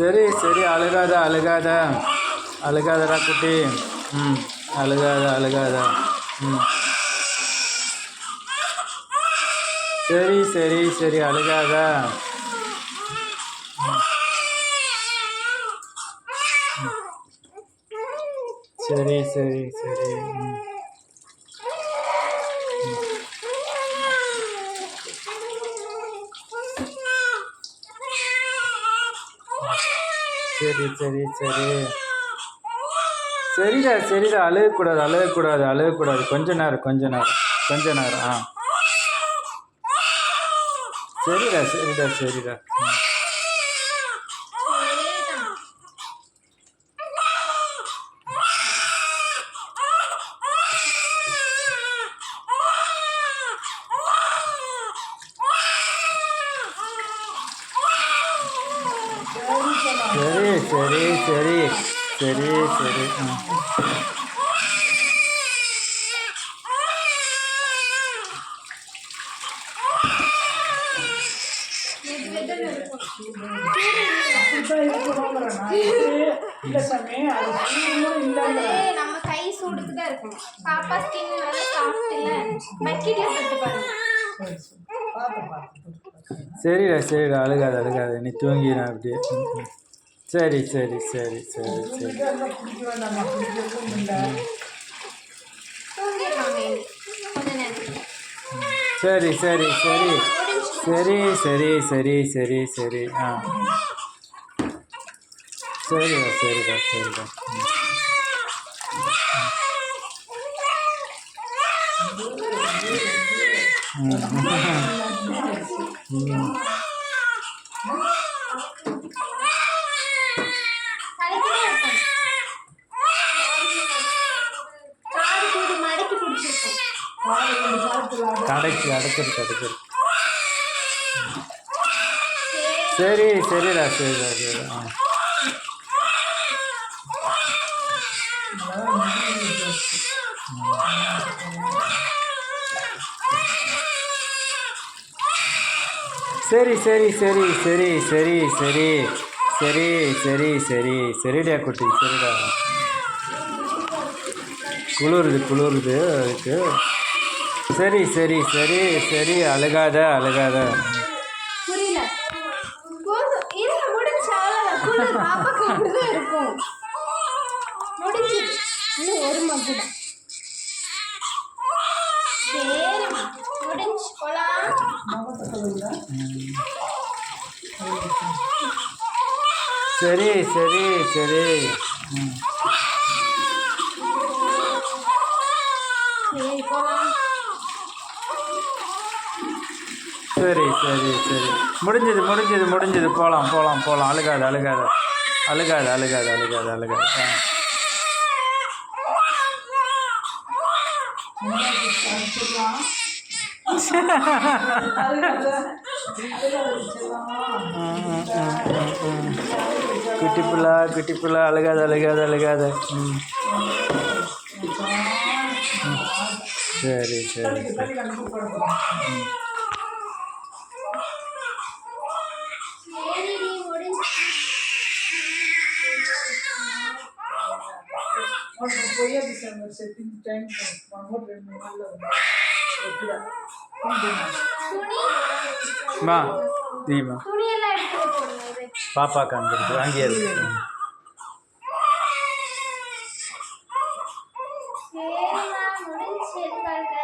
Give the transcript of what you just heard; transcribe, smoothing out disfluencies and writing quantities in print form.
சரி சரி, அழுகாத அழுகாத அழுகாதடா குட்டி. ம், அழுகாத அழுகாத. ம், சரி சரி சரி, அழுகாத. சரி சரி சரி. ம், சரி சரி சரி. சரிடா சரிடா, அழுகக்கூடாது அழுகக்கூடாது அழுகக்கூடாது. கொஞ்ச நேரம் கொஞ்ச நேரம் கொஞ்ச நேரம். ஆ, சரிடா சரிடா சரிடா. ம், சரி சரி சரி சரி சரி. நம்ம கை சூடுக்கு தான் இருக்கும். பாப்பா ஸ்கின் நல்லா சாஃப்ட் இல்ல. பக்கெட்ல தொட்டு பாருங்க. சரிடா சரிடா, அழுகாத அழுகாத. நீ தூங்கிடும் அப்படியே. ம், ம். சரி சரி சரி சரி சரி. தூங்கிடுவாங்க இனி கொஞ்ச நேரம். சரி சரி சரி சரி சரி சரி சரி சரி. ஆ, சரிடா சரிடா சரிடா. ம், ம், ம். தலைக்கிட்டே இருக்கும். காது கூடி மடக்கி பிடிச்சிருக்கும். கடைக்கு அடைச்சிரு கடைச்சிரு. சரி சரிடா சரிடா சரிடா. ஆ, சரி சரி சரி சரி சரி சரி சரி சரி சரி சரிடா குட்டி, சரிடா. குளிருது குளிருது அதுக்கு. சரி சரி சரி சரி, அழுகாத அழுகாத. புரியல. போதும் இருங்க, முடிஞ்சு அவ்வளோதான். குளிர் பாப்பாக்கு அப்படிதான் இருக்கும். முடிஞ்சது. இன்னும் ஒரு மக்கு தான். சரிம்மா, முடிஞ்சு போலாம். சரி சரி சரி. ம், சரி போலாம். சரி சரி சரி. முடிஞ்சது முடிஞ்சது முடிஞ்சது. போகலாம் போகலாம் போகலாம். அழுகாத அழுகாத அழுகாத அழுகாத அழுகாத அழுகாத. ஆ, குட்டி பிள்ளை குட்டி பிள்ளை, அழுகாத அழுகாத அழுகாத. ம், சரி சரி சரி. சரிடி, முடிஞ்சு. துணி மா தீமா துணியெல்லாம் எடுத்து போடுங்க. இது பாப்பாக்கு அங்கே இருக்கு, அங்கேயே இருக்கு. ம். சரிம்மா, முடிஞ்சு. பாருங்க.